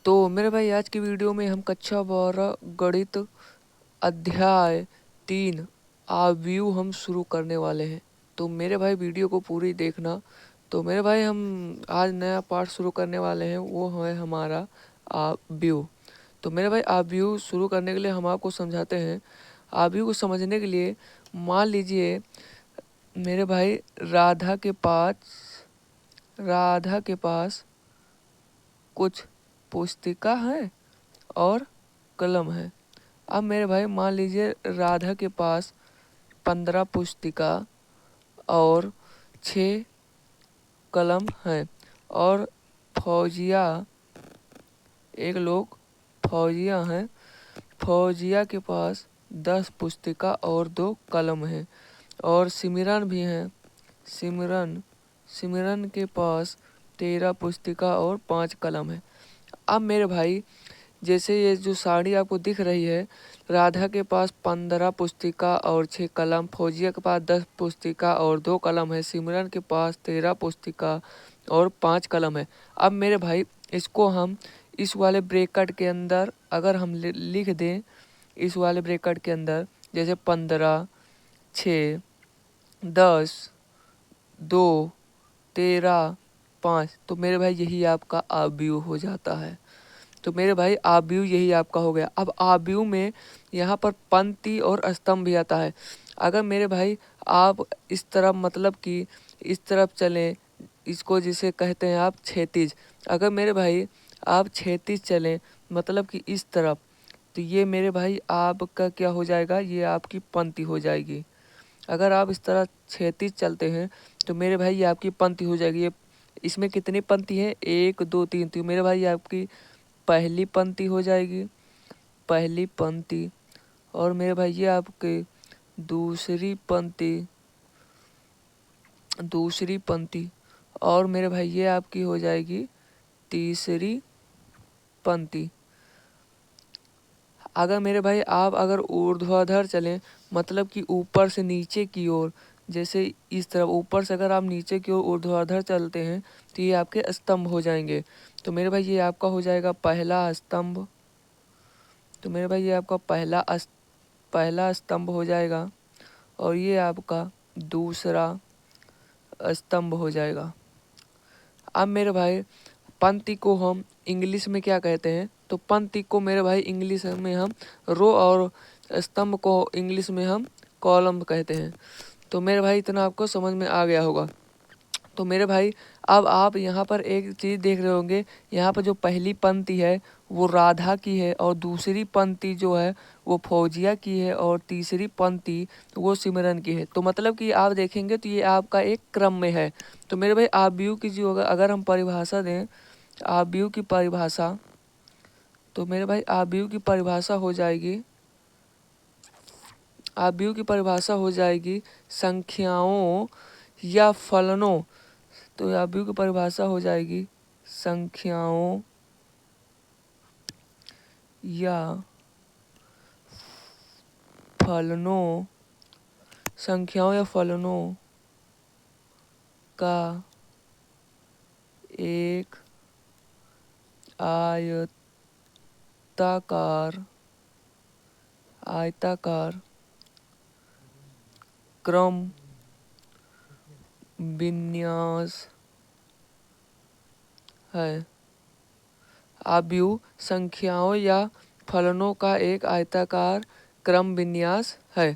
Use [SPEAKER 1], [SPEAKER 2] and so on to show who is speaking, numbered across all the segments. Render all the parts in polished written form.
[SPEAKER 1] तो मेरे भाई आज की वीडियो में हम कक्षा 12 गणित अध्याय 3 आव्यूह हम शुरू करने वाले हैं। तो मेरे भाई वीडियो को पूरी देखना। तो मेरे भाई हम आज नया पाठ शुरू करने वाले हैं, वो है हमारा आव्यूह। तो मेरे भाई आव्यूह शुरू करने के लिए हम आपको समझाते हैं। आव्यूह को समझने के लिए मान लीजिए मेरे भाई राधा के पास कुछ पुस्तिका है और कलम है। अब मेरे भाई मान लीजिए राधा के पास 15 पुस्तिका और 6 कलम है और फौजिया एक लोग फौजिया हैं। फौजिया के पास 10 पुस्तिका और 2 कलम है और सिमरन भी हैं। सिमरन के पास 13 पुस्तिका और 5 कलम है। अब मेरे भाई जैसे ये जो साड़ी आपको दिख रही है, राधा के पास 15 पुस्तिका और 6 कलम, फौजिया के पास 10 पुस्तिका और 2 कलम है, सिमरन के पास 13 पुस्तिका और 5 कलम है। अब मेरे भाई इसको हम इस वाले ब्रैकेट के अंदर अगर हम लिख दें, इस वाले ब्रैकेट के अंदर जैसे 15, 6, 10, 2, 13, 5, तो मेरे भाई यही आपका आव्यूह हो जाता है। तो मेरे भाई आव्यूह यही आपका हो गया। अब आव्यूह में यहाँ पर पंक्ति और स्तंभ भी आता है। अगर मेरे भाई आप इस तरफ मतलब कि इस तरफ चलें, इसको जिसे कहते हैं आप क्षैतिज। अगर मेरे भाई आप क्षैतिज चलें मतलब कि इस तरफ, तो ये मेरे भाई आपका क्या हो जाएगा, ये आपकी पंक्ति हो जाएगी। अगर आप इस तरह क्षैतिज चलते हैं तो मेरे भाई ये आपकी पंक्ति हो जाएगी। ये इसमें कितनी पंक्ति है, 1 2 3, तो मेरे भाई आपकी पहली पंक्ति हो जाएगी, पहली पंक्ति। और मेरे भाई ये आपके दूसरी पंक्ति और मेरे भाई ये आपकी हो जाएगी तीसरी पंक्ति। अगर मेरे भाई आप अगर ऊर्ध्वाधर चलें मतलब कि ऊपर से नीचे की ओर, जैसे इस तरफ ऊपर से अगर आप नीचे की ओर ऊर्ध्वाधर चलते हैं तो ये आपके स्तंभ हो जाएंगे। तो मेरे भाई ये आपका हो जाएगा पहला स्तंभ। तो मेरे भाई ये आपका पहला स्तंभ हो जाएगा और ये आपका दूसरा स्तंभ हो जाएगा। अब मेरे भाई पंक्ति को हम इंग्लिश में क्या कहते हैं, तो पंक्ति को मेरे भाई इंग्लिश में हम रो और स्तंभ को इंग्लिश में हम कॉलम कहते हैं। तो मेरे भाई इतना आपको समझ में आ गया होगा। तो मेरे भाई अब आप यहाँ पर एक चीज़ देख रहे होंगे, यहाँ पर जो पहली पंक्ति है वो राधा की है और दूसरी पंक्ति जो है वो फौजिया की है और तीसरी पंक्ति वो सिमरन की है। तो मतलब कि आप देखेंगे तो ये आपका एक क्रम में है। तो मेरे भाई आव्यूह की जो अगर हम परिभाषा दें, आव्यूह की परिभाषा, तो मेरे भाई आव्यूह की परिभाषा हो जाएगी, आव्यूह की परिभाषा हो जाएगी संख्याओं या फलनों। तो आव्यूह की परिभाषा हो जाएगी संख्याओं या फलनों का एक आयताकार क्रम विन्यास है। आव्यूह संख्याओं या फलनों का एक आयताकार क्रम विन्यास है।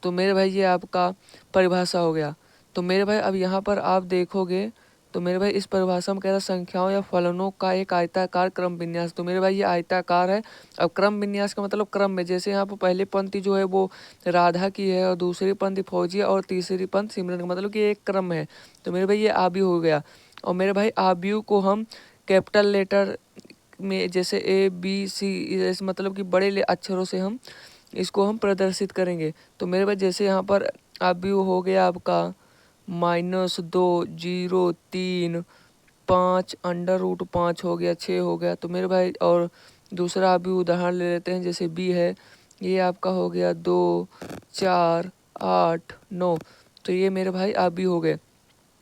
[SPEAKER 1] तो मेरे भाई ये आपका परिभाषा हो गया। तो मेरे भाई अब यहाँ पर आप देखोगे तो मेरे भाई इस परिभाषा में कह रहा है संख्याओं या फलनों का एक आयताकार क्रम विन्यास। तो मेरे भाई ये आयताकार है। अब क्रम विन्यास का मतलब क्रम में, जैसे यहाँ पर पहली पंक्ति जो है वो राधा की है और दूसरी पंक्ति फौजिया और तीसरी पंक्ति सिमरन का, मतलब कि एक क्रम है। तो मेरे भाई ये आव्यूह हो गया। और मेरे भाई आव्यूह को हम कैपिटल लेटर में जैसे ABC इस मतलब कि बड़े अक्षरों से हम इसको हम प्रदर्शित करेंगे। तो मेरे भाई जैसे यहाँ पर आव्यूह हो गया आपका -2, 0, 3, 5, √5 हो गया, 6 हो गया। तो मेरे भाई और दूसरा आव्यूह उदाहरण ले लेते हैं, जैसे B है, ये आपका हो गया 2, 4, 8, 9। तो ये मेरे भाई आव्यूह हो गए।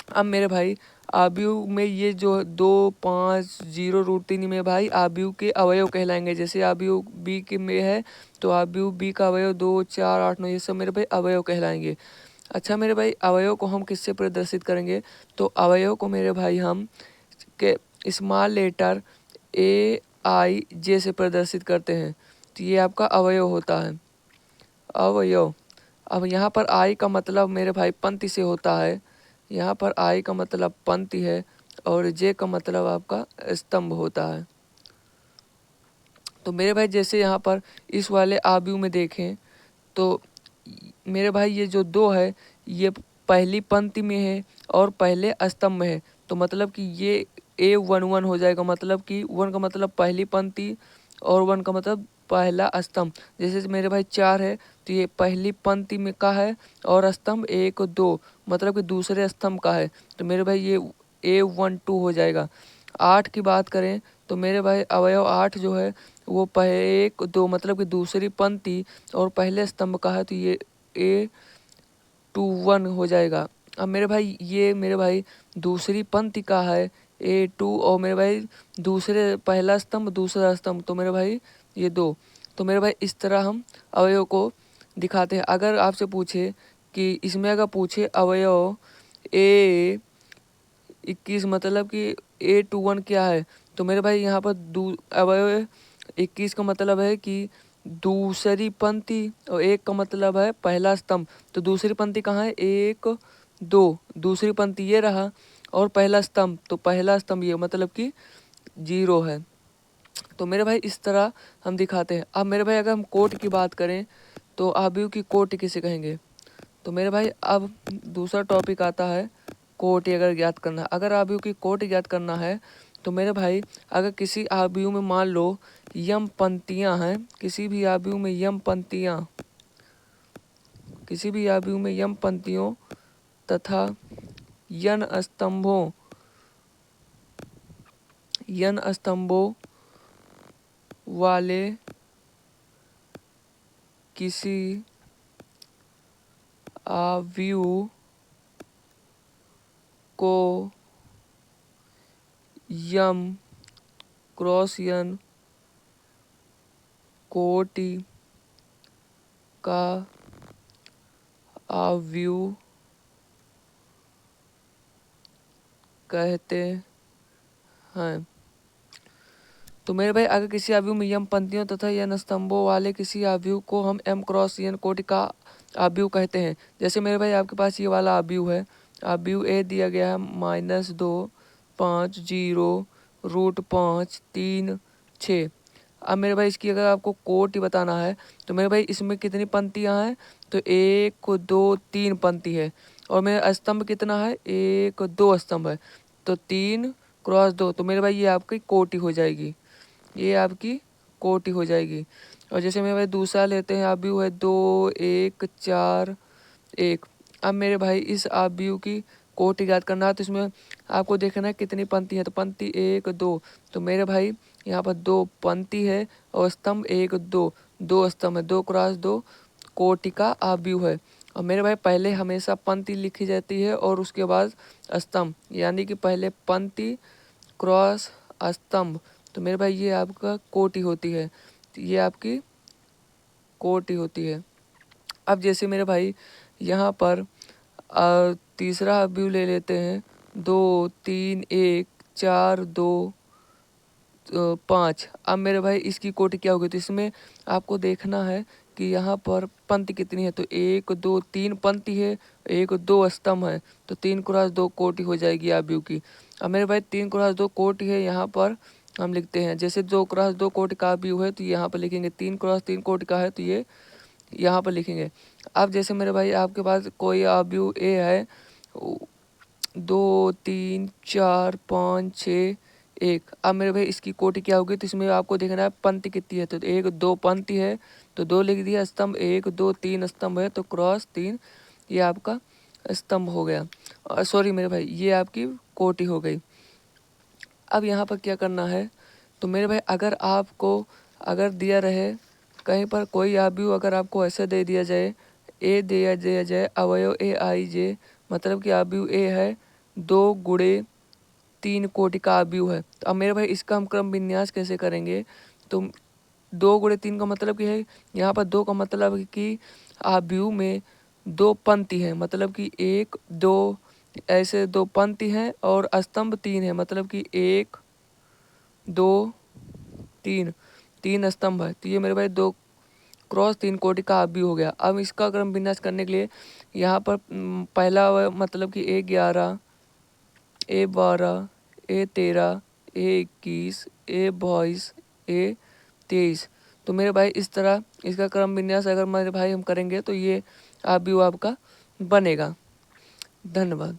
[SPEAKER 1] अब मेरे भाई आव्यूह में ये जो 2, 5, 0, √3 में भाई आव्यूह के अवयव कहलाएंगे। जैसे आव्यूह बी के में है तो आव्यूह बी का अवयव 2, 4, 8, 9 ये सब मेरे भाई अवयव कहलाएंगे। अच्छा मेरे भाई अवयव को हम किससे प्रदर्शित करेंगे? तो अवयव को मेरे भाई हम के स्मॉल लेटर AIJ से प्रदर्शित करते हैं। तो ये आपका अवयव होता है, अवयव। अब यहाँ पर आई का मतलब मेरे भाई पंक्ति से होता है, यहाँ पर आई का मतलब पंक्ति है और जे का मतलब आपका स्तंभ होता है। तो मेरे भाई जैसे यहाँ पर इस वाले आव्यूह में देखें तो मेरे भाई ये जो 2 है ये पहली पंक्ति में है और पहले स्तंभ में है। तो मतलब कि ये A11 हो जाएगा, मतलब कि 1 का मतलब पहली पंक्ति और 1 का मतलब पहला स्तंभ। जैसे मेरे भाई 4 है तो ये पहली पंक्ति में का है और स्तंभ 1, 2 मतलब कि दूसरे स्तंभ का है। तो मेरे भाई ये A12 हो जाएगा। 8 की बात करें तो मेरे भाई अवयव 8 जो है वो 1, 2 मतलब कि दूसरी पंक्ति और पहले स्तंभ का है। तो ये A21 हो जाएगा। अब मेरे भाई ये मेरे भाई दूसरी पंक्ति का है A2 और मेरे भाई दूसरे पहला स्तंभ दूसरा स्तंभ तो मेरे भाई ये 2। तो मेरे भाई इस तरह हम अवयव को दिखाते हैं। अगर आपसे पूछे कि इसमें अगर पूछे अवयव A21 मतलब कि A21 क्या है? तो मेरे भाई यहाँ पर अवयव 21 का मतलब है कि दूसरी पंक्ति और 1 का मतलब है पहला स्तंभ। तो दूसरी पंक्ति कहाँ है? 1, 2 दूसरी पंक्ति ये रहा और पहला स्तंभ तो पहला स्तंभ ये मतलब कि 0 है। तो मेरे भाई इस तरह हम दिखाते हैं। अब मेरे भाई अगर हम कोट की बात करें तो आव्यूह की कोटि किसे कहेंगे? तो मेरे भाई अब दूसरा टॉपिक आता है कोटि अगर ज्ञात करना है। अगर आव्यूह की कोटि ज्ञात करना है तो मेरे भाई अगर किसी आव्यूह में मान लो यम पंक्तियां हैं, किसी भी आव्यूह में यम पंक्तियां, किसी भी आव्यूह में यम पंक्तियों तथा यन स्तंभों वाले किसी आव्यूह को यम क्रॉस यन कोटि का आव्यूह कहते हैं। तो मेरे भाई अगर किसी आव्यूह में यम पंक्तियों तथा यन स्तंभों वाले किसी आव्यूह को हम M क्रॉस N कोटि का आव्यूह कहते हैं। जैसे मेरे भाई आपके पास ये वाला आव्यूह है, आव्यूह A दिया गया है -2, 5, 0, √5, 3, 6। अब मेरे भाई इसकी अगर आपको कोटि बताना है तो मेरे भाई इसमें कितनी पंक्तियां हैं? तो 1, 2, 3 पंक्ति है और मेरा स्तंभ कितना है? 1, 2 स्तंभ है। तो 3 क्रॉस 2 तो मेरे भाई ये आपकी कोटि हो जाएगी, ये आपकी कोटि हो जाएगी। और जैसे मेरे भाई दूसरा लेते हैं आव्यूह है 2, 1, 4, 1। अब मेरे भाई इस आव्यूह की कोटि ज्ञात करना है तो इसमें आपको देखना है कितनी पंक्ति है। तो पंक्ति 1, 2 तो मेरे भाई यहाँ पर 2 पंक्ति है और स्तंभ 1, 2 2 स्तंभ है। 2 क्रॉस 2 कोटि का आव्यूह है। और मेरे भाई पहले हमेशा पंक्ति लिखी जाती है और उसके बाद स्तंभ, यानी कि पहले पंक्ति क्रॉस स्तंभ। तो मेरे भाई ये आपका कोटि होती है, तो ये आपकी कोटि होती है। अब जैसे मेरे भाई यहाँ पर तीसरा आव्यूह ले लेते हैं 2, 3, 1, 4, 2, 5। अब मेरे भाई इसकी कोटि क्या होगी? तो इसमें आपको देखना है कि यहाँ पर पंक्ति कितनी है। तो 1, 2, 3 पंक्ति है, 1, 2 स्तंभ है। तो 3 क्रॉस 2 कोटि हो जाएगी आव्यूह की। अब मेरे भाई 3 क्रॉस 2 कोटि है, यहाँ पर हम लिखते हैं जैसे 2 क्रॉस 2 कोटि का आव्यूह है तो यहाँ पर लिखेंगे, 3 क्रॉस 3 कोटि का है तो ये यहाँ पर लिखेंगे। अब जैसे मेरे भाई आपके पास कोई आव्यूह A है 2, 3, 4, 5, 6, 1। अब मेरे भाई इसकी कोटि क्या होगी? तो इसमें आपको देखना है पंक्ति कितनी है। तो 1, 2 पंक्ति है तो 2 लिख दिया, स्तंभ 1, 2, 3 स्तंभ है तो क्रॉस 3 ये आपका स्तंभ हो गया। सॉरी मेरे भाई ये आपकी कोटि हो गई। अब यहाँ पर क्या करना है? तो मेरे भाई अगर आपको अगर दिया रहे कहीं पर कोई आव्यूह अगर आपको ऐसे दे दिया जाए A दिया जाए अवयव AIJ मतलब कि आव्यूह A है 2 गुणे 3 कोटि का आव्यूह है। तो अब मेरे भाई इसका हम क्रम विन्यास कैसे करेंगे? तो 2 गुणे 3 का मतलब क्या है? यहाँ पर 2 का मतलब है कि आव्यूह में 2 पंक्ति हैं, मतलब कि 1 2 ऐसे 2 पंक्ति हैं और स्तंभ 3 है, मतलब कि 1 2 3 3 स्तंभ है। तो ये मेरे भाई 2 क्रॉस 3 कोटि का आव्यूह हो गया। अब इसका क्रम विन्यास करने के लिए यहाँ पर पहला मतलब कि A11 A12 A13 A21 A22 A23। तो मेरे भाई इस तरह इसका क्रम विन्यास अगर मेरे भाई हम करेंगे तो ये आव्यूह आपका बनेगा। धन्यवाद।